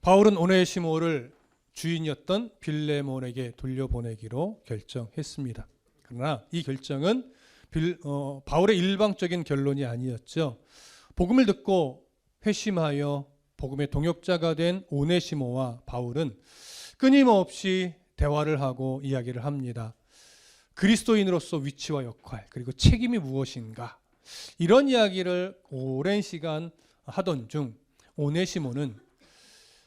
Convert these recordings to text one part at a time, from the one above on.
바울은 오네시모를 주인이었던 빌레몬에게 돌려보내기로 결정했습니다. 그러나 이 결정은 바울의 일방적인 결론이 아니었죠. 복음을 듣고 회심하여 복음의 동역자가 된 오네시모와 바울은 끊임없이 대화를 하고 이야기를 합니다. 그리스도인으로서 위치와 역할, 그리고 책임이 무엇인가, 이런 이야기를 오랜 시간 하던 중 오네시모는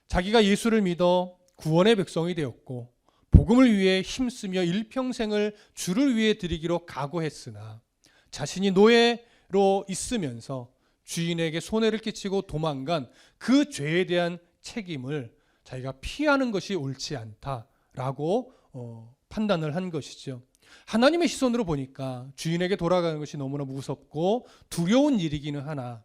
자기가 예수를 믿어 구원의 백성이 되었고 복음을 위해 힘쓰며 일평생을 주를 위해 드리기로 각오했으나 자신이 노예로 있으면서 주인에게 손해를 끼치고 도망간 그 죄에 대한 책임을 자기가 피하는 것이 옳지 않다라고 판단을 한 것이죠. 하나님의 시선으로 보니까 주인에게 돌아가는 것이 너무나 무섭고 두려운 일이기는 하나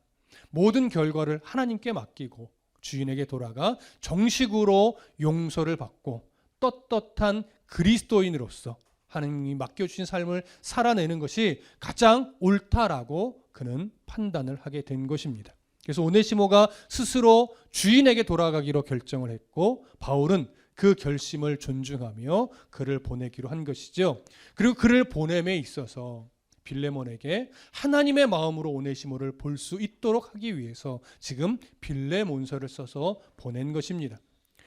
모든 결과를 하나님께 맡기고 주인에게 돌아가 정식으로 용서를 받고 떳떳한 그리스도인으로서 하나님이 맡겨주신 삶을 살아내는 것이 가장 옳다라고 그는 판단을 하게 된 것입니다. 그래서 오네시모가 스스로 주인에게 돌아가기로 결정을 했고 바울은 그 결심을 존중하며 그를 보내기로 한 것이죠. 그리고 그를 보냄에 있어서 빌레몬에게 하나님의 마음으로 오네시모를 볼 수 있도록 하기 위해서 지금 빌레몬서를 써서 보낸 것입니다.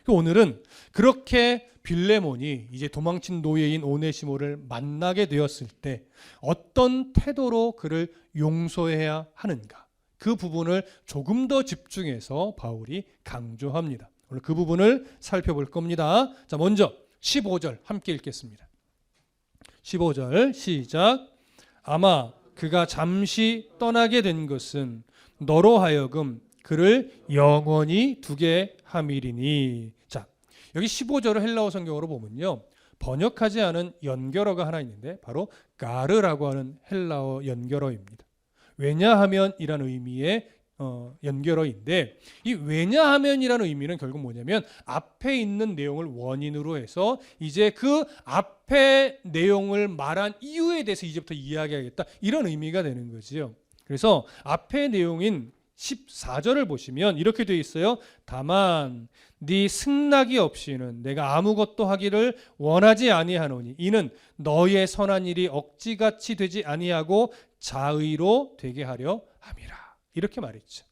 오늘은 그렇게 빌레몬이 이제 도망친 노예인 오네시모를 만나게 되었을 때 어떤 태도로 그를 용서해야 하는가, 그 부분을 조금 더 집중해서 바울이 강조합니다. 오늘 그 부분을 살펴볼 겁니다. 자, 먼저 15절 함께 읽겠습니다. 15절 시작. 아마 그가 잠시 떠나게 된 것은 너로 하여금 그를 영원히 두게 함이리니. 자, 여기 15절을 헬라어 성경으로 보면요, 번역하지 않은 연결어가 하나 있는데 바로 가르라고 하는 헬라어 연결어입니다. 왜냐하면이라는 의미의 연결어인데, 이 왜냐하면이라는 의미는 결국 뭐냐면 앞에 있는 내용을 원인으로 해서 이제 그 앞에 내용을 말한 이유에 대해서 이제부터 이야기하겠다, 이런 의미가 되는 거지요. 그래서 앞에 내용인 14절을 보시면 이렇게 되어 있어요. 다만 네 승낙이 없이는 내가 아무것도 하기를 원하지 아니하노니 이는 너의 선한 일이 억지같이 되지 아니하고 자의로 되게 하려 함이라. 이렇게 말했죠.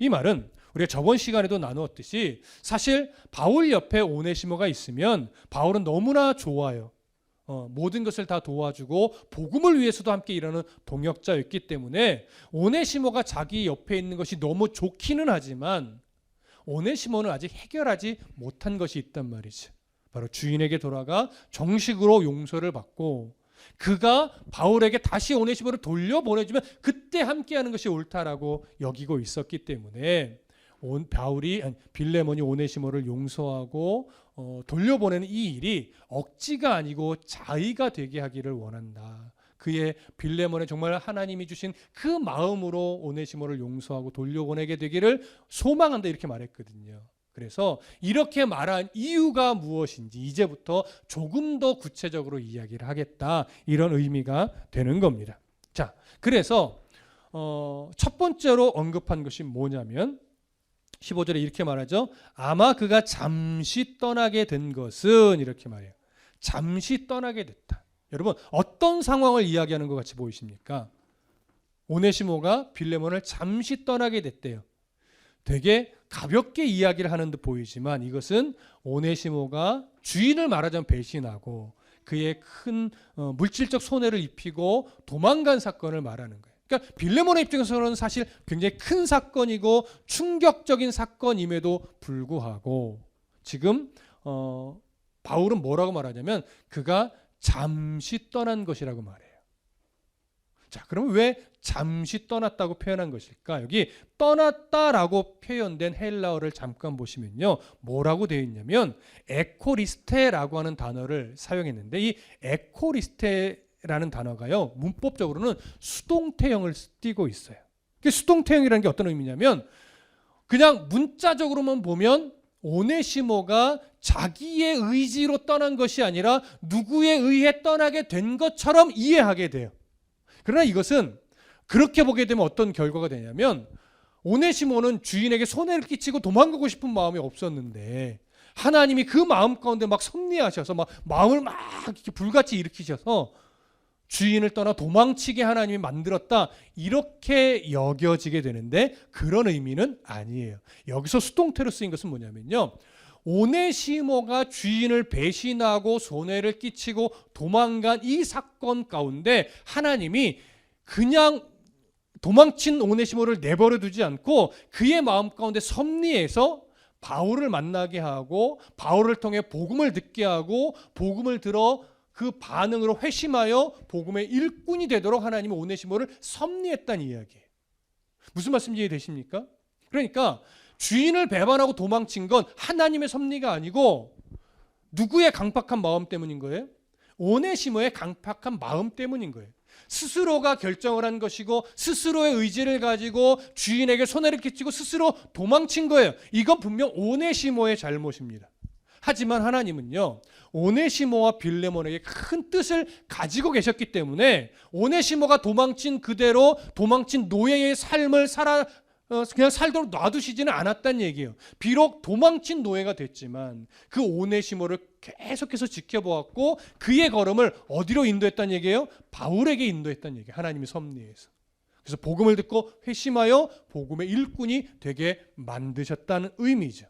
이 말은 우리가 저번 시간에도 나누었듯이 사실 바울 옆에 오네시모가 있으면 바울은 너무나 좋아요. 모든 것을 다 도와주고 복음을 위해서도 함께 일하는 동역자였기 때문에 오네시모가 자기 옆에 있는 것이 너무 좋기는 하지만 오네시모는 아직 해결하지 못한 것이 있단 말이죠. 바로 주인에게 돌아가 정식으로 용서를 받고 그가 바울에게 다시 오네시모를 돌려보내주면 그때 함께하는 것이 옳다라고 여기고 있었기 때문에 빌레몬이 오네시모를 용서하고 돌려보내는 이 일이 억지가 아니고 자의가 되게 하기를 원한다. 그의 빌레몬의 정말 하나님이 주신 그 마음으로 오네시모를 용서하고 돌려보내게 되기를 소망한다, 이렇게 말했거든요. 그래서 이렇게 말한 이유가 무엇인지 이제부터 조금 더 구체적으로 이야기를 하겠다, 이런 의미가 되는 겁니다. 자, 그래서 첫 번째로 언급한 것이 뭐냐면 15절에 이렇게 말하죠. 아마 그가 잠시 떠나게 된 것은, 이렇게 말해요. 잠시 떠나게 됐다. 여러분, 어떤 상황을 이야기하는 것 같이 보이십니까? 오네시모가 빌레몬을 잠시 떠나게 됐대요. 되게 가볍게 이야기를 하는 듯 보이지만 이것은 오네시모가 주인을 말하자면 배신하고 그의 큰 물질적 손해를 입히고 도망간 사건을 말하는 거예요. 그러니까 빌레몬의 입장에서는 사실 굉장히 큰 사건이고 충격적인 사건임에도 불구하고 지금 바울은 뭐라고 말하냐면 그가 잠시 떠난 것이라고 말해요. 자, 그러면 왜 잠시 떠났다고 표현한 것일까? 여기 떠났다라고 표현된 헬라어를 잠깐 보시면요, 뭐라고 되어 있냐면 에코리스테라고 하는 단어를 사용했는데 이 에코리스테라는 단어가요, 문법적으로는 수동태형을 띠고 있어요. 수동태형이라는 게 어떤 의미냐면 그냥 문자적으로만 보면 오네시모가 자기의 의지로 떠난 것이 아니라 누구에 의해 떠나게 된 것처럼 이해하게 돼요. 그러나 이것은 그렇게 보게 되면 어떤 결과가 되냐면 오네시모는 주인에게 손해를 끼치고 도망가고 싶은 마음이 없었는데 하나님이 그 마음 가운데 막 섭리하셔서 막 마음을 막 이렇게 불같이 일으키셔서 주인을 떠나 도망치게 하나님이 만들었다, 이렇게 여겨지게 되는데 그런 의미는 아니에요. 여기서 수동태로 쓰인 것은 뭐냐면요, 오네시모가 주인을 배신하고 손해를 끼치고 도망간 이 사건 가운데 하나님이 그냥 도망친 오네시모를 내버려 두지 않고 그의 마음 가운데 섭리해서 바울을 만나게 하고 바울을 통해 복음을 듣게 하고 복음을 들어 그 반응으로 회심하여 복음의 일꾼이 되도록 하나님은 오네시모를 섭리했다는 이야기예요. 무슨 말씀인지 이해되십니까? 그러니까 주인을 배반하고 도망친 건 하나님의 섭리가 아니고 누구의 강팍한 마음 때문인 거예요? 오네시모의 강팍한 마음 때문인 거예요. 스스로가 결정을 한 것이고 스스로의 의지를 가지고 주인에게 손해를 끼치고 스스로 도망친 거예요. 이건 분명 오네시모의 잘못입니다. 하지만 하나님은요, 오네시모와 빌레몬에게 큰 뜻을 가지고 계셨기 때문에 오네시모가 도망친 그대로 도망친 노예의 삶을 그냥 살도록 놔두시지는 않았다는 얘기예요. 비록 도망친 노예가 됐지만 그 오네시모를 계속해서 지켜보았고 그의 걸음을 어디로 인도했다는 얘기예요? 바울에게 인도했다는 얘기예요. 하나님이 섭리해서. 그래서 복음을 듣고 회심하여 복음의 일꾼이 되게 만드셨다는 의미죠.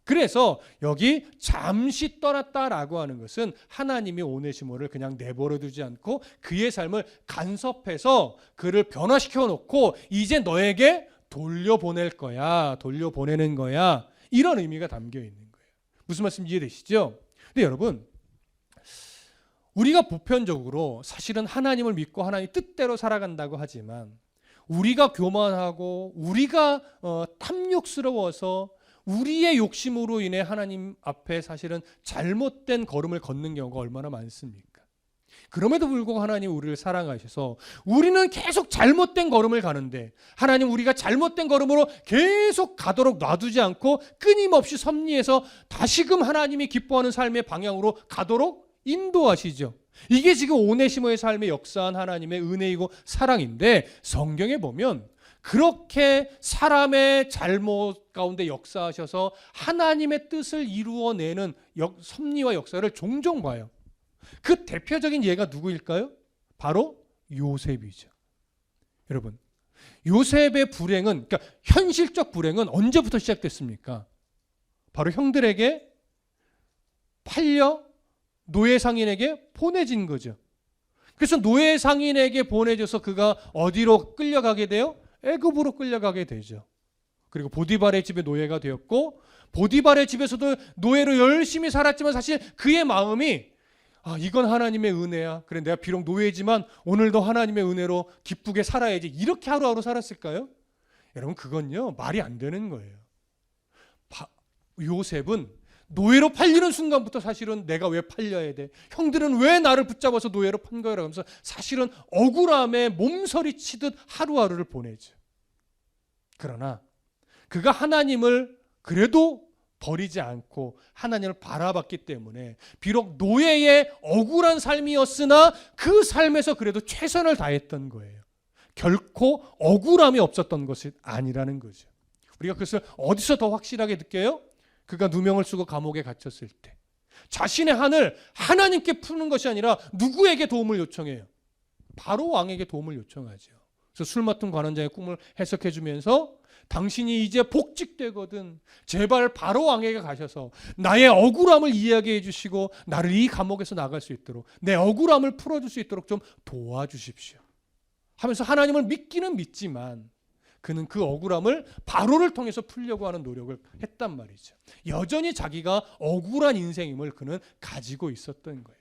그래서 여기 잠시 떠났다라고 하는 것은 하나님이 오네시모를 그냥 내버려 두지 않고 그의 삶을 간섭해서 그를 변화시켜 놓고 이제 너에게 돌려보낼 거야, 돌려보내는 거야, 이런 의미가 담겨 있는 거예요. 무슨 말씀 이해되시죠? 근데 여러분, 우리가 보편적으로 사실은 하나님을 믿고 하나님 뜻대로 살아간다고 하지만 우리가 교만하고 우리가 탐욕스러워서 우리의 욕심으로 인해 하나님 앞에 사실은 잘못된 걸음을 걷는 경우가 얼마나 많습니까? 그럼에도 불구하고 하나님 우리를 사랑하셔서 우리는 계속 잘못된 걸음을 가는데 하나님 우리가 잘못된 걸음으로 계속 가도록 놔두지 않고 끊임없이 섭리해서 다시금 하나님이 기뻐하는 삶의 방향으로 가도록 인도하시죠. 이게 지금 오네시모의 삶에 역사한 하나님의 은혜이고 사랑인데 성경에 보면 그렇게 사람의 잘못 가운데 역사하셔서 하나님의 뜻을 이루어내는 섭리와 역사를 종종 봐요. 그 대표적인 예가 누구일까요? 바로 요셉이죠. 여러분, 요셉의 불행은, 그러니까 현실적 불행은 언제부터 시작됐습니까? 바로 형들에게 팔려 노예 상인에게 보내진 거죠. 그래서 노예 상인에게 보내져서 그가 어디로 끌려가게 돼요? 애굽으로 끌려가게 되죠. 그리고 보디발의 집에 노예가 되었고 보디발의 집에서도 노예로 열심히 살았지만 사실 그의 마음이 이건 하나님의 은혜야. 그래, 내가 비록 노예지만 오늘도 하나님의 은혜로 기쁘게 살아야지. 이렇게 하루하루 살았을까요? 여러분, 그건요 말이 안 되는 거예요. 요셉은 노예로 팔리는 순간부터 사실은 내가 왜 팔려야 돼? 형들은 왜 나를 붙잡아서 노예로 판 거야? 라면서 사실은 억울함에 몸서리 치듯 하루하루를 보내죠. 그러나 그가 하나님을 그래도 버리지 않고 하나님을 바라봤기 때문에 비록 노예의 억울한 삶이었으나 그 삶에서 그래도 최선을 다했던 거예요. 결코 억울함이 없었던 것이 아니라는 거죠. 우리가 그것을 어디서 더 확실하게 느껴요? 그가 누명을 쓰고 감옥에 갇혔을 때 자신의 한을 하나님께 푸는 것이 아니라 누구에게 도움을 요청해요? 바로 왕에게 도움을 요청하죠. 그래서 술 맡은 관원장의 꿈을 해석해 주면서 당신이 이제 복직되거든 제발 바로 왕에게 가셔서 나의 억울함을 이야기해 주시고 나를 이 감옥에서 나갈 수 있도록 내 억울함을 풀어줄 수 있도록 좀 도와주십시오 하면서 하나님을 믿기는 믿지만 그는 그 억울함을 바로를 통해서 풀려고 하는 노력을 했단 말이죠. 여전히 자기가 억울한 인생임을 그는 가지고 있었던 거예요.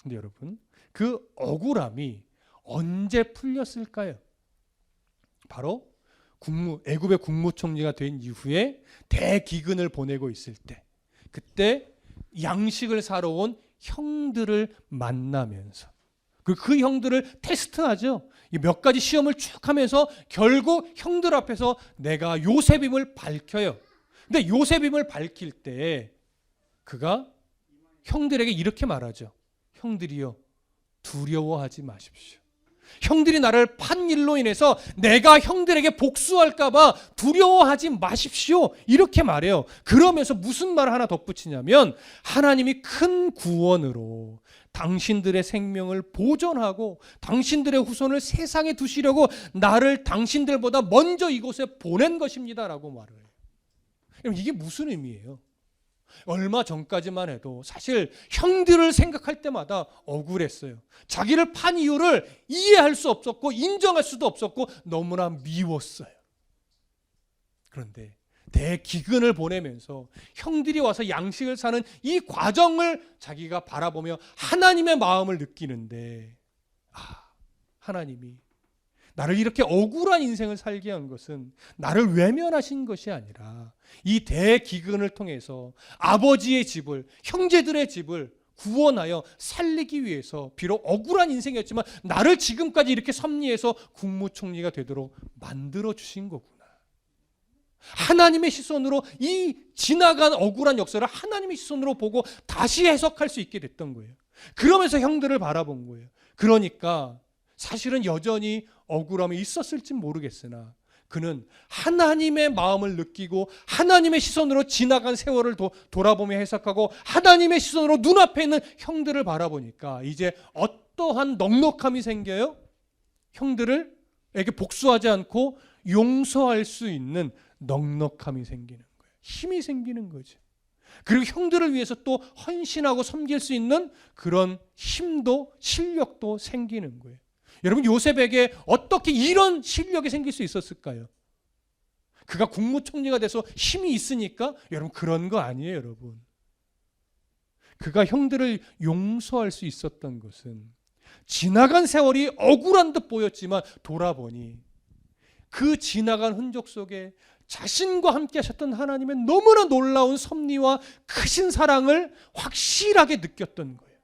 근데 여러분, 그 억울함이 언제 풀렸을까요? 바로 애굽의 국무총리가 된 이후에 대기근을 보내고 있을 때, 그때 양식을 사러 온 형들을 만나면서 그 형들을 테스트하죠. 몇 가지 시험을 쭉 하면서 결국 형들 앞에서 내가 요셉임을 밝혀요. 근데 요셉임을 밝힐 때 그가 형들에게 이렇게 말하죠. 형들이여, 두려워하지 마십시오. 형들이 나를 판 일로 인해서 내가 형들에게 복수할까 봐 두려워하지 마십시오. 이렇게 말해요. 그러면서 무슨 말을 하나 덧붙이냐면 하나님이 큰 구원으로 당신들의 생명을 보존하고 당신들의 후손을 세상에 두시려고 나를 당신들보다 먼저 이곳에 보낸 것입니다라고 말을 해요. 이게 무슨 의미예요? 얼마 전까지만 해도 사실 형들을 생각할 때마다 억울했어요. 자기를 판 이유를 이해할 수 없었고 인정할 수도 없었고 너무나 미웠어요. 그런데 대기근을 보내면서 형들이 와서 양식을 사는 이 과정을 자기가 바라보며 하나님의 마음을 느끼는데, 하나님이 나를 이렇게 억울한 인생을 살게 한 것은 나를 외면하신 것이 아니라 이 대기근을 통해서 아버지의 집을, 형제들의 집을 구원하여 살리기 위해서 비록 억울한 인생이었지만 나를 지금까지 이렇게 섭리해서 국무총리가 되도록 만들어 주신 거구나. 하나님의 시선으로 이 지나간 억울한 역사를 하나님의 시선으로 보고 다시 해석할 수 있게 됐던 거예요. 그러면서 형들을 바라본 거예요. 그러니까 사실은 여전히 억울함이 있었을지 모르겠으나 그는 하나님의 마음을 느끼고 하나님의 시선으로 지나간 세월을 돌아보며 해석하고 하나님의 시선으로 눈앞에 있는 형들을 바라보니까 이제 어떠한 넉넉함이 생겨요? 형들에게 복수하지 않고 용서할 수 있는 넉넉함이 생기는 거예요. 힘이 생기는 거죠. 그리고 형들을 위해서 또 헌신하고 섬길 수 있는 그런 힘도 실력도 생기는 거예요. 여러분, 요셉에게 어떻게 이런 실력이 생길 수 있었을까요? 그가 국무총리가 돼서 힘이 있으니까? 여러분, 그런 거 아니에요, 여러분. 그가 형들을 용서할 수 있었던 것은 지나간 세월이 억울한 듯 보였지만 돌아보니 그 지나간 흔적 속에 자신과 함께 하셨던 하나님의 너무나 놀라운 섭리와 크신 사랑을 확실하게 느꼈던 거예요.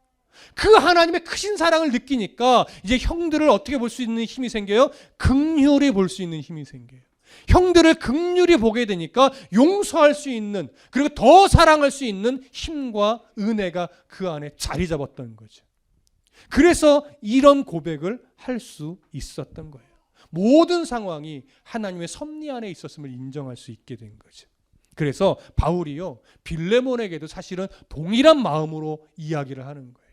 그 하나님의 크신 사랑을 느끼니까 이제 형들을 어떻게 볼 수 있는 힘이 생겨요? 긍휼히 볼 수 있는 힘이 생겨요. 형들을 긍휼히 보게 되니까 용서할 수 있는, 그리고 더 사랑할 수 있는 힘과 은혜가 그 안에 자리 잡았던 거죠. 그래서 이런 고백을 할 수 있었던 거예요. 모든 상황이 하나님의 섭리 안에 있었음을 인정할 수 있게 된 거죠. 그래서 바울이요, 빌레몬에게도 사실은 동일한 마음으로 이야기를 하는 거예요.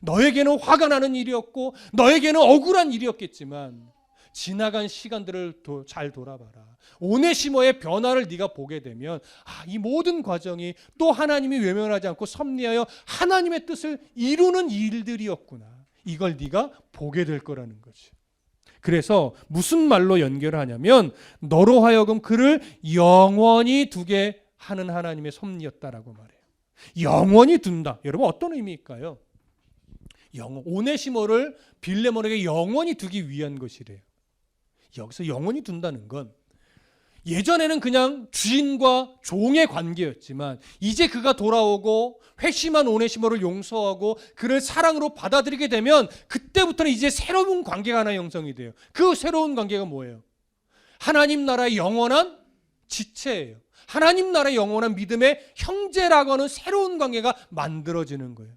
너에게는 화가 나는 일이었고 너에게는 억울한 일이었겠지만 지나간 시간들을 잘 돌아봐라. 오네시모의 변화를 네가 보게 되면 이 모든 과정이 또 하나님이 외면하지 않고 섭리하여 하나님의 뜻을 이루는 일들이었구나. 이걸 네가 보게 될 거라는 거지. 그래서 무슨 말로 연결을 하냐면 너로 하여금 그를 영원히 두게 하는 하나님의 섭리였다라고 말해요. 영원히 둔다. 여러분, 어떤 의미일까요? 오네시모를 빌레몬에게 영원히 두기 위한 것이래요. 여기서 영원히 둔다는 건 예전에는 그냥 주인과 종의 관계였지만 이제 그가 돌아오고 회심한 오네시모를 용서하고 그를 사랑으로 받아들이게 되면 그때부터는 이제 새로운 관계가 하나 형성이 돼요. 그 새로운 관계가 뭐예요? 하나님 나라의 영원한 지체예요. 하나님 나라의 영원한 믿음의 형제라고 하는 새로운 관계가 만들어지는 거예요.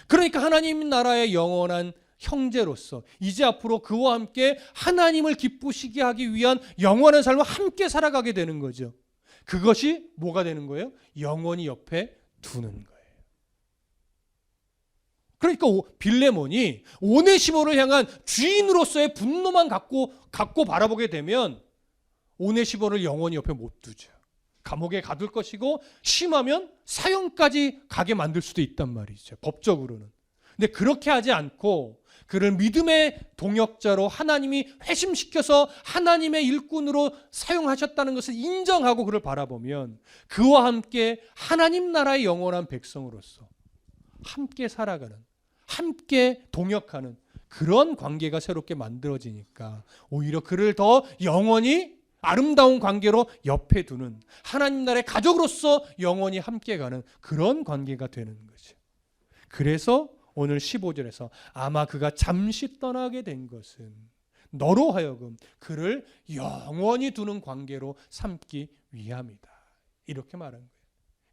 그러니까 하나님 나라의 영원한 형제로서 이제 앞으로 그와 함께 하나님을 기쁘시게 하기 위한 영원한 삶을 함께 살아가게 되는 거죠. 그것이 뭐가 되는 거예요? 영원히 옆에 두는 거예요. 그러니까 빌레몬이 오네시모를 향한 주인으로서의 분노만 갖고 바라보게 되면 오네시모를 영원히 옆에 못 두죠. 감옥에 가둘 것이고 심하면 사형까지 가게 만들 수도 있단 말이죠. 법적으로는. 근데 그렇게 하지 않고 그를 믿음의 동역자로 하나님이 회심시켜서 하나님의 일꾼으로 사용하셨다는 것을 인정하고 그를 바라보면 그와 함께 하나님 나라의 영원한 백성으로서 함께 살아가는, 함께 동역하는 그런 관계가 새롭게 만들어지니까 오히려 그를 더 영원히 아름다운 관계로 옆에 두는, 하나님 나라의 가족으로서 영원히 함께 가는 그런 관계가 되는 거죠. 그래서 오늘 15절에서 아마 그가 잠시 떠나게 된 것은 너로 하여금 그를 영원히 두는 관계로 삼기 위함이다. 이렇게 말한 거예요.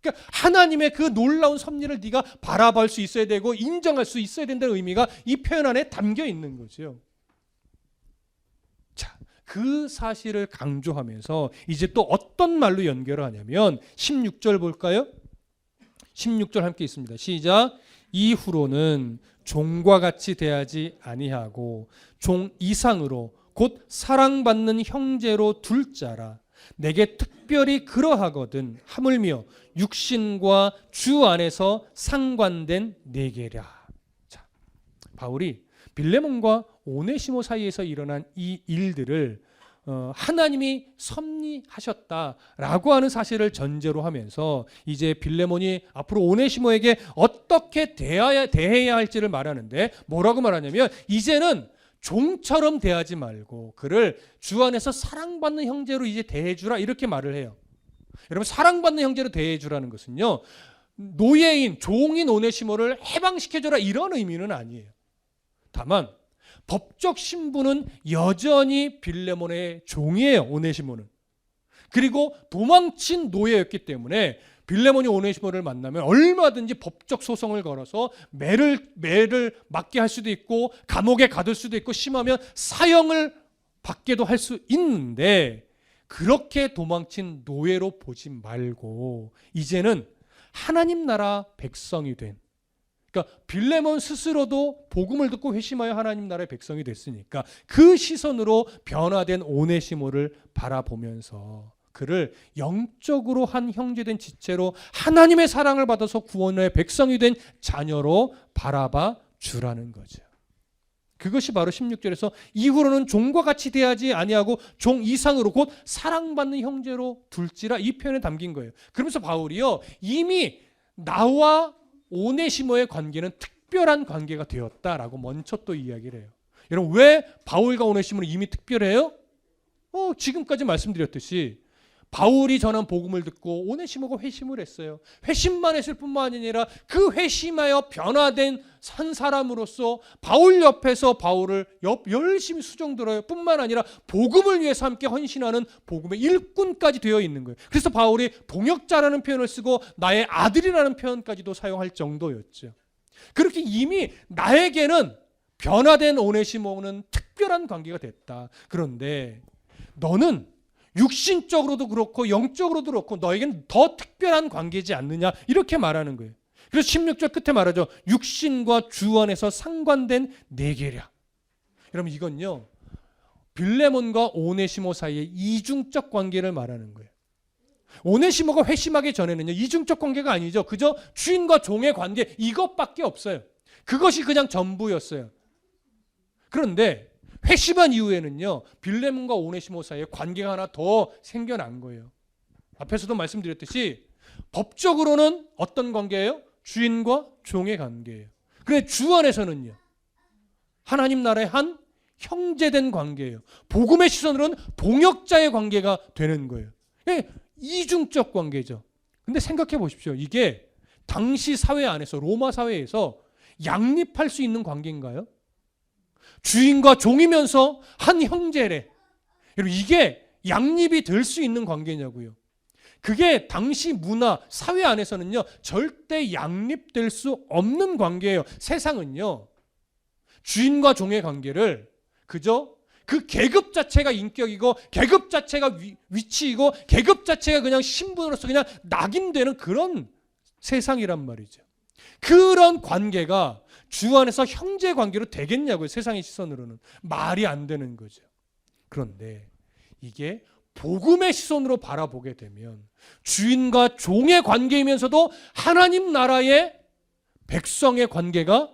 그러니까 하나님의 그 놀라운 섭리를 네가 바라볼 수 있어야 되고 인정할 수 있어야 된다는 의미가 이 표현 안에 담겨 있는 거죠. 자, 그 사실을 강조하면서 이제 또 어떤 말로 연결을 하냐면 16절 볼까요? 16절 함께 있습니다. 시작. 이후로는 종과 같이 대하지 아니하고 종 이상으로 곧 사랑받는 형제로 둘 자라. 내게 특별히 그러하거든 하물며 육신과 주 안에서 상관된 내게랴. 자, 바울이 빌레몬과 오네시모 사이에서 일어난 이 일들을 하나님이 섭리하셨다라고 하는 사실을 전제로 하면서 이제 빌레몬이 앞으로 오네시모에게 어떻게 대해야 할지를 말하는데 뭐라고 말하냐면 이제는 종처럼 대하지 말고 그를 주 안에서 사랑받는 형제로 이제 대해주라 이렇게 말을 해요. 여러분 사랑받는 형제로 대해주라는 것은요 노예인 종인 오네시모를 해방시켜줘라 이런 의미는 아니에요. 다만 법적 신분은 여전히 빌레몬의 종이에요. 오네시모는. 그리고 도망친 노예였기 때문에 빌레몬이 오네시모를 만나면 얼마든지 법적 소송을 걸어서 매를 맞게 할 수도 있고 감옥에 가둘 수도 있고 심하면 사형을 받게도 할 수 있는데 그렇게 도망친 노예로 보지 말고 이제는 하나님 나라 백성이 된 그러니까 빌레몬 스스로도 복음을 듣고 회심하여 하나님 나라의 백성이 됐으니까 그 시선으로 변화된 오네시모를 바라보면서 그를 영적으로 한 형제된 지체로 하나님의 사랑을 받아서 구원의 백성이 된 자녀로 바라봐 주라는 거죠. 그것이 바로 16절에서 이후로는 종과 같이 대하지 아니하고 종 이상으로 곧 사랑받는 형제로 둘지라 이 표현에 담긴 거예요. 그러면서 바울이요 이미 나와 오네시모의 관계는 특별한 관계가 되었다라고 먼저 또 이야기를 해요. 여러분 왜 바울과 오네시모는 이미 특별해요? 지금까지 말씀드렸듯이 바울이 전한 복음을 듣고 오네시모가 회심을 했어요. 회심만 했을 뿐만 아니라 그 회심하여 변화된 한 사람으로서 바울 옆에서 바울을 열심히 수종들어요. 뿐만 아니라 복음을 위해서 함께 헌신하는 복음의 일꾼까지 되어 있는 거예요. 그래서 바울이 동역자라는 표현을 쓰고 나의 아들이라는 표현까지도 사용할 정도였죠. 그렇게 이미 나에게는 변화된 오네시모는 특별한 관계가 됐다. 그런데 너는 육신적으로도 그렇고 영적으로도 그렇고 너에게는 더 특별한 관계지 않느냐 이렇게 말하는 거예요. 그래서 16절 끝에 말하죠. 육신과 주 안에서 상관된 내게랴. 여러분 이건요 빌레몬과 오네시모 사이의 이중적 관계를 말하는 거예요. 오네시모가 회심하기 전에는요 이중적 관계가 아니죠. 그저 주인과 종의 관계 이것밖에 없어요. 그것이 그냥 전부였어요. 그런데 회심한 이후에는요 빌레몬과 오네시모 사이에 관계가 하나 더 생겨난 거예요. 앞에서도 말씀드렸듯이 법적으로는 어떤 관계예요? 주인과 종의 관계예요. 그런데 주 안에서는요 하나님 나라의 한 형제된 관계예요. 복음의 시선으로는 동역자의 관계가 되는 거예요. 이중적 관계죠. 근데 생각해 보십시오. 이게 당시 사회 안에서 로마 사회에서 양립할 수 있는 관계인가요? 주인과 종이면서 한 형제래. 여러분 이게 양립이 될 수 있는 관계냐고요. 그게 당시 문화, 사회 안에서는요 절대 양립될 수 없는 관계예요. 세상은요 주인과 종의 관계를 그저 그 계급 자체가 인격이고 계급 자체가 위치이고 계급 자체가 그냥 신분으로서 그냥 낙인되는 그런 세상이란 말이죠. 그런 관계가 주 안에서 형제 관계로 되겠냐고요. 세상의 시선으로는 말이 안 되는 거죠. 그런데 이게 복음의 시선으로 바라보게 되면 주인과 종의 관계이면서도 하나님 나라의 백성의 관계가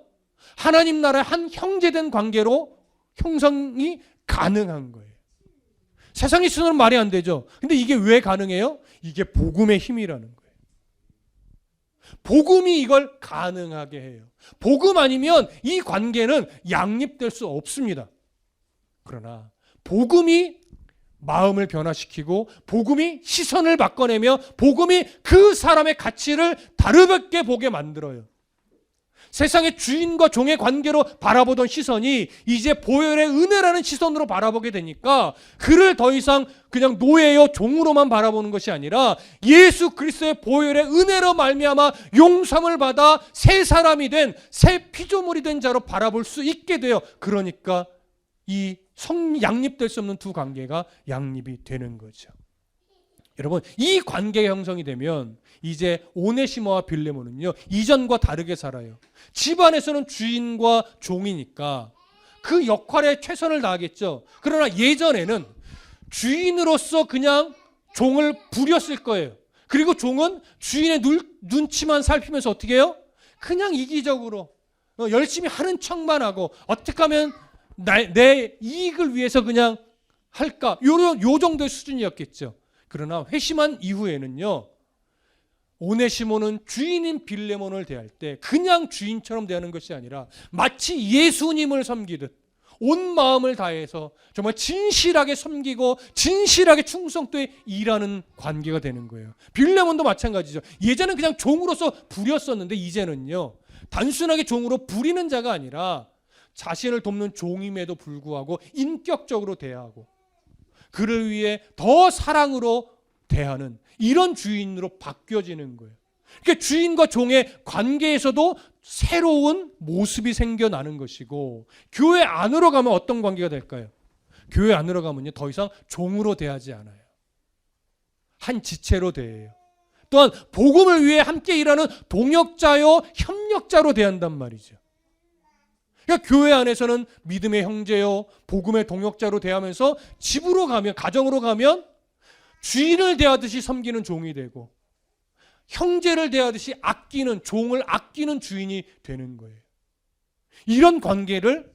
하나님 나라의 한 형제된 관계로 형성이 가능한 거예요. 세상의 시선으로는 말이 안 되죠. 근데 이게 왜 가능해요? 이게 복음의 힘이라는 거예요. 복음이 이걸 가능하게 해요. 복음 아니면 이 관계는 양립될 수 없습니다. 그러나 복음이 마음을 변화시키고 복음이 시선을 바꿔내며 복음이 그 사람의 가치를 다르게 보게 만들어요. 세상의 주인과 종의 관계로 바라보던 시선이 이제 보혈의 은혜라는 시선으로 바라보게 되니까 그를 더 이상 그냥 노예요 종으로만 바라보는 것이 아니라 예수 그리스도의 보혈의 은혜로 말미암아 용서를 받아 새 사람이 된 새 피조물이 된 자로 바라볼 수 있게 돼요. 그러니까 이 양립될 수 없는 두 관계가 양립이 되는 거죠. 여러분, 이 관계가 형성이 되면 이제 오네시모와 빌레몬은요 이전과 다르게 살아요. 집안에서는 주인과 종이니까 그 역할에 최선을 다하겠죠. 그러나 예전에는 주인으로서 그냥 종을 부렸을 거예요. 그리고 종은 주인의 눈치만 살피면서 어떻게 해요? 그냥 이기적으로 열심히 하는 척만 하고 어떻게 하면 내 이익을 위해서 그냥 할까? 요 정도의 수준이었겠죠. 그러나 회심한 이후에는요 오네시모는 주인인 빌레몬을 대할 때 그냥 주인처럼 대하는 것이 아니라 마치 예수님을 섬기듯 온 마음을 다해서 정말 진실하게 섬기고 진실하게 충성도에 일하는 관계가 되는 거예요. 빌레몬도 마찬가지죠. 예전엔 그냥 종으로서 부렸었는데 이제는요 단순하게 종으로 부리는 자가 아니라 자신을 돕는 종임에도 불구하고 인격적으로 대하고 그를 위해 더 사랑으로 대하는 이런 주인으로 바뀌어지는 거예요. 그러니까 주인과 종의 관계에서도 새로운 모습이 생겨나는 것이고 교회 안으로 가면 어떤 관계가 될까요? 교회 안으로 가면요 더 이상 종으로 대하지 않아요. 한 지체로 대해요. 또한 복음을 위해 함께 일하는 동역자요 협력자로 대한단 말이죠. 그러니까 교회 안에서는 믿음의 형제요 복음의 동역자로 대하면서 집으로 가면 가정으로 가면 주인을 대하듯이 섬기는 종이 되고 형제를 대하듯이 아끼는 종을 아끼는 주인이 되는 거예요. 이런 관계를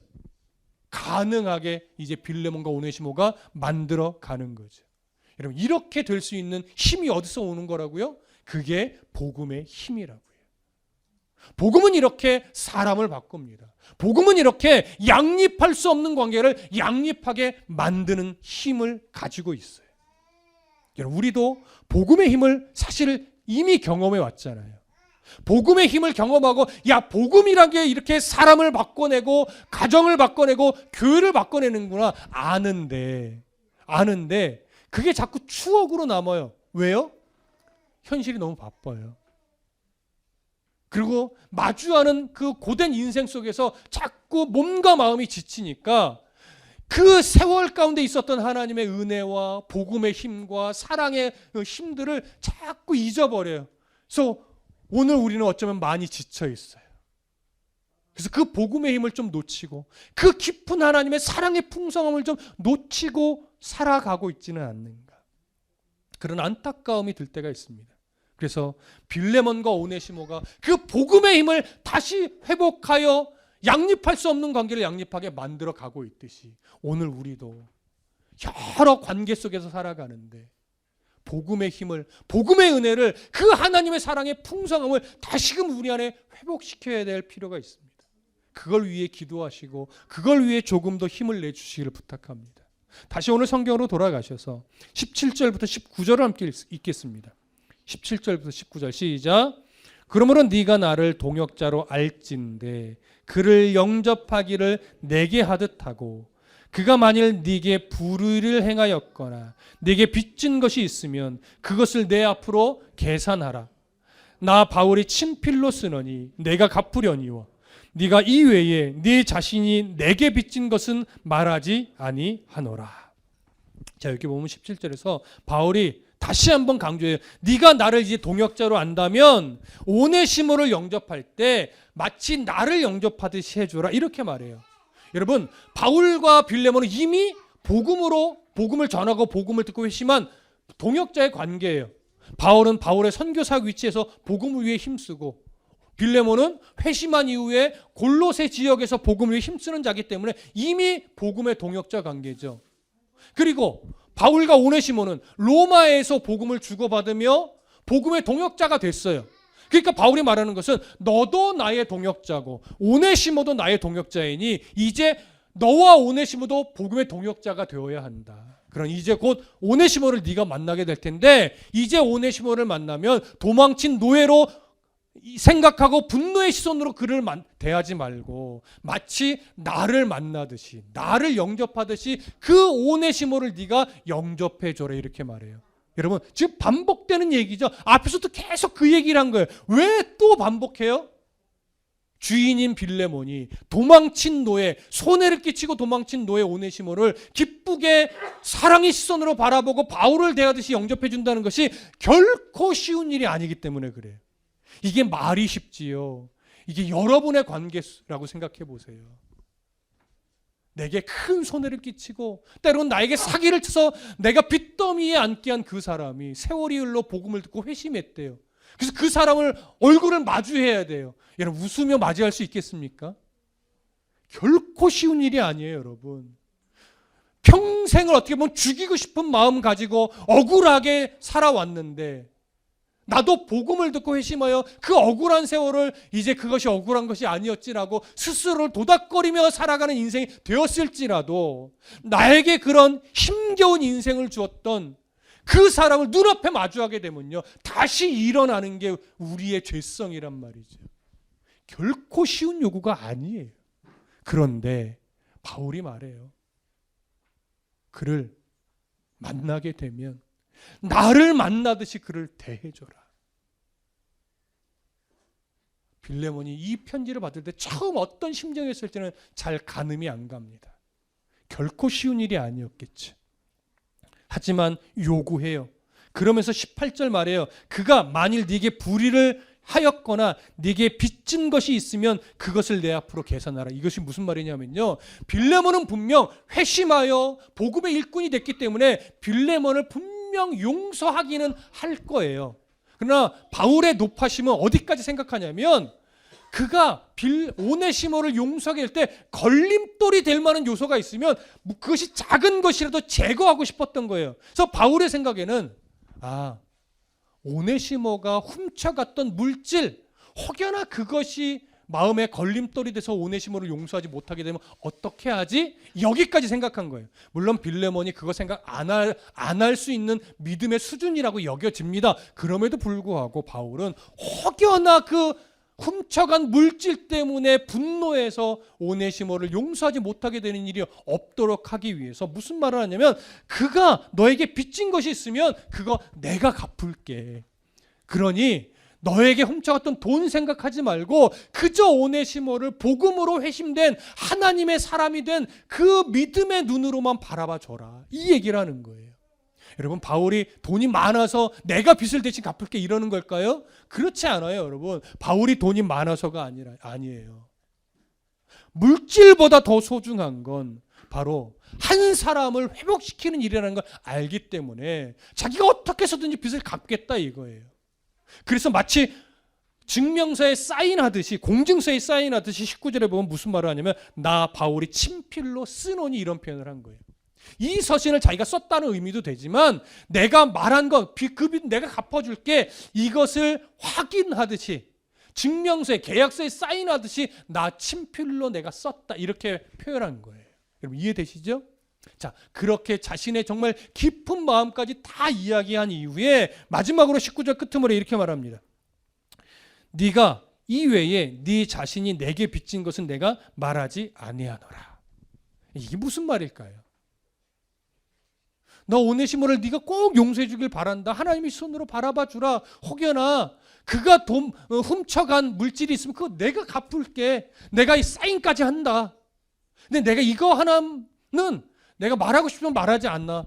가능하게 이제 빌레몬과 오네시모가 만들어 가는 거죠. 여러분 이렇게 될 수 있는 힘이 어디서 오는 거라고요? 그게 복음의 힘이라고요. 복음은 이렇게 사람을 바꿉니다. 복음은 이렇게 양립할 수 없는 관계를 양립하게 만드는 힘을 가지고 있어요. 여러분 우리도 복음의 힘을 사실 이미 경험해 왔잖아요. 복음의 힘을 경험하고 야 복음이란 게 이렇게 사람을 바꿔내고 가정을 바꿔내고 교회를 바꿔내는구나 아는데 그게 자꾸 추억으로 남아요. 왜요? 현실이 너무 바빠요. 그리고 마주하는 그 고된 인생 속에서 자꾸 몸과 마음이 지치니까 그 세월 가운데 있었던 하나님의 은혜와 복음의 힘과 사랑의 힘들을 자꾸 잊어버려요. 그래서 오늘 우리는 어쩌면 많이 지쳐 있어요. 그래서 그 복음의 힘을 좀 놓치고 그 깊은 하나님의 사랑의 풍성함을 좀 놓치고 살아가고 있지는 않는가. 그런 안타까움이 들 때가 있습니다. 그래서 빌레몬과 오네시모가 그 복음의 힘을 다시 회복하여 양립할 수 없는 관계를 양립하게 만들어 가고 있듯이 오늘 우리도 여러 관계 속에서 살아가는데 복음의 힘을, 복음의 은혜를, 그 하나님의 사랑의 풍성함을 다시금 우리 안에 회복시켜야 될 필요가 있습니다. 그걸 위해 기도하시고 그걸 위해 조금 더 힘을 내주시기를 부탁합니다. 다시 오늘 성경으로 돌아가셔서 17절부터 19절을 함께 읽겠습니다. 17절부터 19절 시작. 그러므로 네가 나를 동역자로 알진대 그를 영접하기를 내게 하듯 하고 그가 만일 네게 불의를 행하였거나 네게 빚진 것이 있으면 그것을 내 앞으로 계산하라. 나 바울이 친필로 쓰노니 내가 갚으려니와 네가 이외에 네 자신이 내게 빚진 것은 말하지 아니하노라. 자, 여기 보면 17절에서 바울이 다시 한번 강조해요. 네가 나를 이제 동역자로 안다면 오네시모를 영접할 때 마치 나를 영접하듯이 해줘라, 이렇게 말해요. 여러분, 바울과 빌레몬은 이미 복음을 전하고 복음을 듣고 회심한 동역자의 관계예요. 바울은 바울의 선교사 위치에서 복음을 위해 힘쓰고 빌레몬은 회심한 이후에 골로새 지역에서 복음을 위해 힘쓰는 자이기 때문에 이미 복음의 동역자 관계죠. 그리고 바울과 오네시모는 로마에서 복음을 주고받으며 복음의 동역자가 됐어요. 그러니까 바울이 말하는 것은 너도 나의 동역자고 오네시모도 나의 동역자이니 이제 너와 오네시모도 복음의 동역자가 되어야 한다. 그럼 이제 곧 오네시모를 네가 만나게 될 텐데 이제 오네시모를 만나면 도망친 노예로 생각하고 분노의 시선으로 그를 대하지 말고 마치 나를 만나듯이, 나를 영접하듯이 그 오네시모를 네가 영접해 줘라, 이렇게 말해요. 여러분, 지금 반복되는 얘기죠. 앞에서도 계속 그 얘기를 한 거예요. 왜 또 반복해요? 주인인 빌레몬이 도망친 노예, 손해를 끼치고 도망친 노예 오네시모를 기쁘게 사랑의 시선으로 바라보고 바울을 대하듯이 영접해 준다는 것이 결코 쉬운 일이 아니기 때문에 그래요. 이게 말이 쉽지요. 이게 여러분의 관계라고 생각해 보세요. 내게 큰 손해를 끼치고 때로는 나에게 사기를 쳐서 내가 빚더미에 앉게 한 그 사람이 세월이 흘러 복음을 듣고 회심했대요. 그래서 그 사람을 얼굴을 마주해야 돼요. 여러분, 웃으며 맞이할 수 있겠습니까? 결코 쉬운 일이 아니에요, 여러분. 평생을 어떻게 보면 죽이고 싶은 마음 가지고 억울하게 살아왔는데 나도 복음을 듣고 회심하여 그 억울한 세월을 이제 그것이 억울한 것이 아니었지라고 스스로를 도닥거리며 살아가는 인생이 되었을지라도 나에게 그런 힘겨운 인생을 주었던 그 사람을 눈앞에 마주하게 되면요, 다시 일어나는 게 우리의 죄성이란 말이죠. 결코 쉬운 요구가 아니에요. 그런데 바울이 말해요. 그를 만나게 되면 나를 만나듯이 그를 대해줘라. 빌레몬이 이 편지를 받을 때 처음 어떤 심정이었을지는 잘 가늠이 안 갑니다. 결코 쉬운 일이 아니었겠지. 하지만 요구해요. 그러면서 18절 말해요. 그가 만일 네게 불의를 하였거나 네게 빚진 것이 있으면 그것을 내 앞으로 계산하라. 이것이 무슨 말이냐면요, 빌레몬은 분명 회심하여 복음의 일꾼이 됐기 때문에 빌레몬을 분명 용서하기는 할 거예요. 그러나 바울의 높아심은 어디까지 생각하냐면 그가 오네시모를 용서하게 할 때 걸림돌이 될 만한 요소가 있으면 그것이 작은 것이라도 제거하고 싶었던 거예요. 그래서 바울의 생각에는 오네시모가 훔쳐갔던 물질, 혹여나 그것이 마음에 걸림돌이 돼서 오네시모를 용서하지 못하게 되면 어떻게 하지? 여기까지 생각한 거예요. 물론 빌레몬이 그거 생각 안 할 수 있는 믿음의 수준이라고 여겨집니다. 그럼에도 불구하고 바울은 혹여나 그 훔쳐간 물질 때문에 분노해서 오네시모를 용서하지 못하게 되는 일이 없도록 하기 위해서 무슨 말을 하냐면, 그가 너에게 빚진 것이 있으면 그거 내가 갚을게. 그러니 너에게 훔쳐갔던 돈 생각하지 말고 그저 오네시모를 복음으로 회심된 하나님의 사람이 된 그 믿음의 눈으로만 바라봐 줘라. 이 얘기를 하는 거예요. 여러분, 바울이 돈이 많아서 내가 빚을 대신 갚을게 이러는 걸까요? 그렇지 않아요, 여러분. 바울이 돈이 많아서가 아니에요. 물질보다 더 소중한 건 바로 한 사람을 회복시키는 일이라는 걸 알기 때문에 자기가 어떻게 해서든지 빚을 갚겠다 이거예요. 그래서 마치 증명서에 사인하듯이, 공증서에 사인하듯이 19절에 보면 무슨 말을 하냐면 나 바울이 친필로 쓰노니 이런 표현을 한 거예요. 이 서신을 자기가 썼다는 의미도 되지만 내가 말한 것, 그 빚 내가 갚아줄게, 이것을 확인하듯이 증명서에, 계약서에 사인하듯이 나 친필로 내가 썼다 이렇게 표현한 거예요. 여러분 이해되시죠? 자, 그렇게 자신의 정말 깊은 마음까지 다 이야기한 이후에 마지막으로 19절 끝머리에 이렇게 말합니다. 네가 이외에 네 자신이 내게 빚진 것은 내가 말하지 아니하노라. 이게 무슨 말일까요? 너 오네시모를 네가 꼭 용서해 주길 바란다. 하나님의 손으로 바라봐 주라. 혹여나 그가 훔쳐간 물질이 있으면 그거 내가 갚을게. 내가 이 사인까지 한다. 근데 내가 이거 하나는 내가 말하고 싶으면 말하지 않나.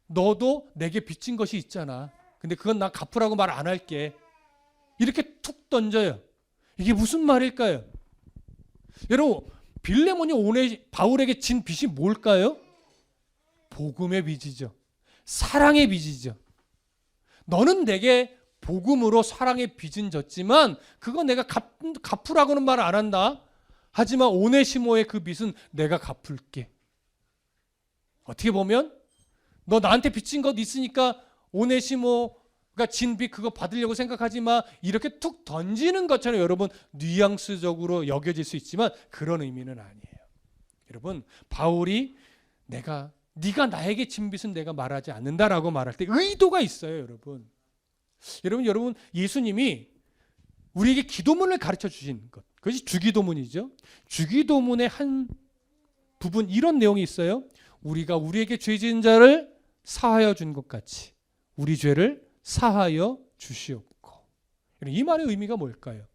너도 내게 빚진 것이 있잖아. 근데 그건 나 갚으라고 말 안 할게. 이렇게 툭 던져요. 이게 무슨 말일까요? 여러분, 빌레몬이 바울에게 진 빚이 뭘까요? 복음의 빚이죠. 사랑의 빚이죠. 너는 내게 복음으로 사랑의 빚은 졌지만 그거 내가 갚으라고는 말 안 한다. 하지만 오네시모의 그 빚은 내가 갚을게. 어떻게 보면 너 나한테 빚진 것 있으니까 오네시모가 진 빚 그거 받으려고 생각하지 마. 이렇게 툭 던지는 것처럼 여러분 뉘앙스적으로 여겨질 수 있지만 그런 의미는 아니에요. 여러분, 바울이 네가 나에게 진 빚은 내가 말하지 않는다라고 말할 때 의도가 있어요, 여러분. 여러분 예수님이 우리에게 기도문을 가르쳐 주신 것. 그것이 주기도문이죠. 주기도문의 한 부분 이런 내용이 있어요. 우리가 우리에게 죄 지은 자를 사하여 준 것 같이 우리 죄를 사하여 주시옵고. 이 말의 의미가 뭘까요?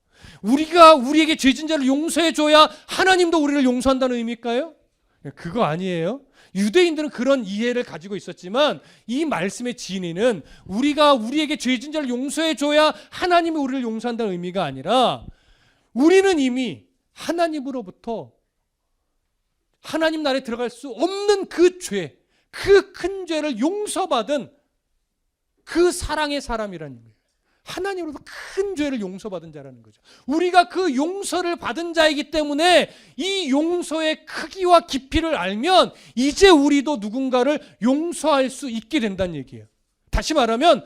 우리가 우리에게 죄 지은 자를 용서해 줘야 하나님도 우리를 용서한다는 의미일까요? 그거 아니에요. 유대인들은 그런 이해를 가지고 있었지만 이 말씀의 진의는 우리가 우리에게 죄 지은 자를 용서해 줘야 하나님이 우리를 용서한다는 의미가 아니라 우리는 이미 하나님으로부터 하나님 나라에 들어갈 수 없는 그 죄, 그 큰 죄를 용서받은 그 사랑의 사람이라는 거예요. 하나님으로부터 큰 죄를 용서받은 자라는 거죠. 우리가 그 용서를 받은 자이기 때문에 이 용서의 크기와 깊이를 알면 이제 우리도 누군가를 용서할 수 있게 된다는 얘기예요. 다시 말하면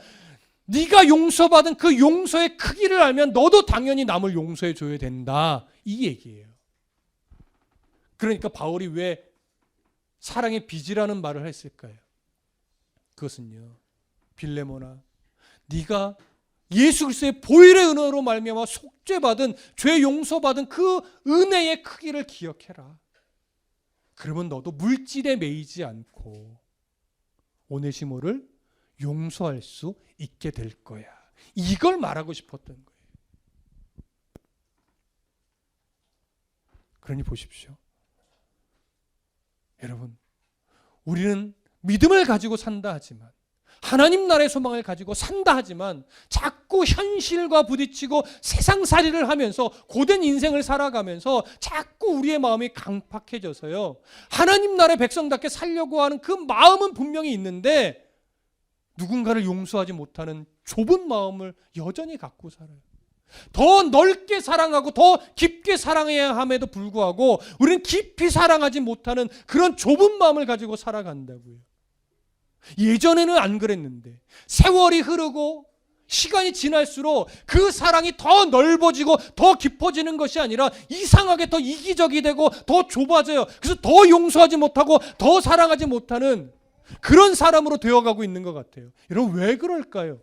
네가 용서받은 그 용서의 크기를 알면 너도 당연히 남을 용서해 줘야 된다. 이 얘기예요. 그러니까 바울이 왜 사랑의 빚이라는 말을 했을까요? 그것은요, 빌레몬아, 네가 예수 그리스도의 보혈의 은혜로 말미암아 속죄받은 죄 용서받은 그 은혜의 크기를 기억해라. 그러면 너도 물질에 매이지 않고 오네시모를 용서할 수 있게 될 거야. 이걸 말하고 싶었던 거예요. 그러니 보십시오. 여러분, 우리는 믿음을 가지고 산다 하지만 하나님 나라의 소망을 가지고 산다 하지만 자꾸 현실과 부딪히고 세상살이를 하면서 고된 인생을 살아가면서 자꾸 우리의 마음이 강팍해져서요, 하나님 나라의 백성답게 살려고 하는 그 마음은 분명히 있는데 누군가를 용서하지 못하는 좁은 마음을 여전히 갖고 살아요. 더 넓게 사랑하고 더 깊게 사랑해야 함에도 불구하고 우리는 깊이 사랑하지 못하는 그런 좁은 마음을 가지고 살아간다고요. 예전에는 안 그랬는데 세월이 흐르고 시간이 지날수록 그 사랑이 더 넓어지고 더 깊어지는 것이 아니라 이상하게 더 이기적이 되고 더 좁아져요. 그래서 더 용서하지 못하고 더 사랑하지 못하는 그런 사람으로 되어가고 있는 것 같아요. 여러분, 왜 그럴까요?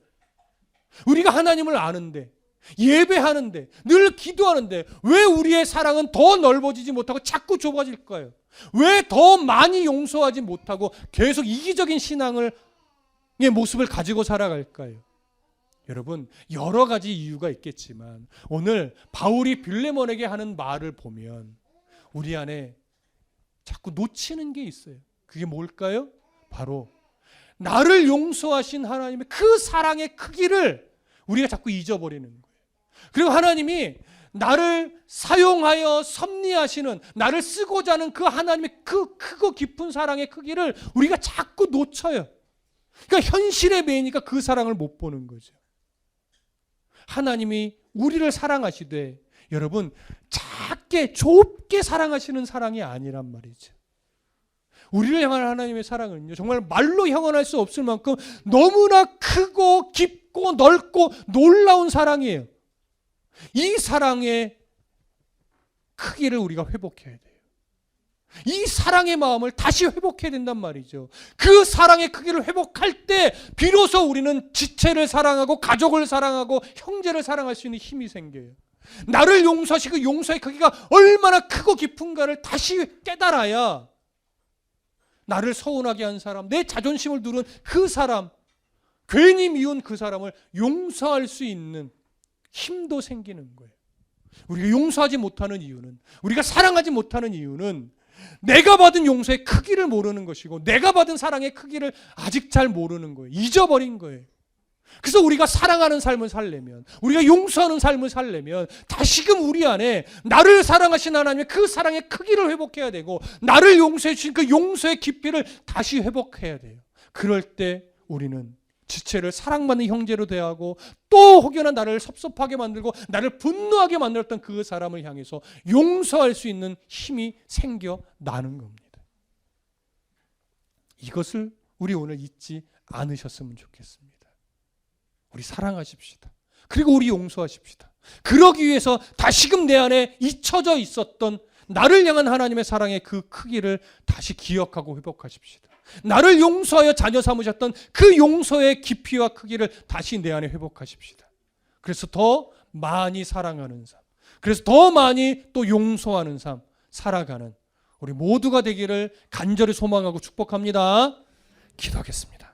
우리가 하나님을 아는데, 예배하는데, 늘 기도하는데 왜 우리의 사랑은 더 넓어지지 못하고 자꾸 좁아질까요? 왜 더 많이 용서하지 못하고 계속 이기적인 신앙의 모습을 가지고 살아갈까요? 여러분, 여러 가지 이유가 있겠지만 오늘 바울이 빌레몬에게 하는 말을 보면 우리 안에 자꾸 놓치는 게 있어요. 그게 뭘까요? 바로 나를 용서하신 하나님의 그 사랑의 크기를 우리가 자꾸 잊어버리는 거예요. 그리고 하나님이 나를 사용하여 섭리하시는, 나를 쓰고자 하는 그 하나님의 그 크고 깊은 사랑의 크기를 우리가 자꾸 놓쳐요. 그러니까 현실에 매이니까 그 사랑을 못 보는 거죠. 하나님이 우리를 사랑하시되 여러분, 작게 좁게 사랑하시는 사랑이 아니란 말이죠. 우리를 향한 하나님의 사랑은요, 정말 말로 형언할 수 없을 만큼 너무나 크고 깊고 넓고 놀라운 사랑이에요. 이 사랑의 크기를 우리가 회복해야 돼요. 이 사랑의 마음을 다시 회복해야 된단 말이죠. 그 사랑의 크기를 회복할 때 비로소 우리는 지체를 사랑하고 가족을 사랑하고 형제를 사랑할 수 있는 힘이 생겨요. 나를 용서하시고 용서의 크기가 얼마나 크고 깊은가를 다시 깨달아야 나를 서운하게 한 사람, 내 자존심을 누른 그 사람, 괜히 미운 그 사람을 용서할 수 있는 힘도 생기는 거예요. 우리가 용서하지 못하는 이유는, 우리가 사랑하지 못하는 이유는 내가 받은 용서의 크기를 모르는 것이고 내가 받은 사랑의 크기를 아직 잘 모르는 거예요. 잊어버린 거예요. 그래서 우리가 사랑하는 삶을 살려면, 우리가 용서하는 삶을 살려면 다시금 우리 안에 나를 사랑하신 하나님의 그 사랑의 크기를 회복해야 되고 나를 용서해 주신 그 용서의 깊이를 다시 회복해야 돼요. 그럴 때 우리는 지체를 사랑받는 형제로 대하고 또 혹여나 나를 섭섭하게 만들고 나를 분노하게 만들었던 그 사람을 향해서 용서할 수 있는 힘이 생겨나는 겁니다. 이것을 우리 오늘 잊지 않으셨으면 좋겠습니다. 우리 사랑하십시다. 그리고 우리 용서하십시다. 그러기 위해서 다시금 내 안에 잊혀져 있었던 나를 향한 하나님의 사랑의 그 크기를 다시 기억하고 회복하십시다. 나를 용서하여 자녀 삼으셨던 그 용서의 깊이와 크기를 다시 내 안에 회복하십시다. 그래서 더 많이 사랑하는 삶, 그래서 더 많이 또 용서하는 삶 살아가는 우리 모두가 되기를 간절히 소망하고 축복합니다. 기도하겠습니다.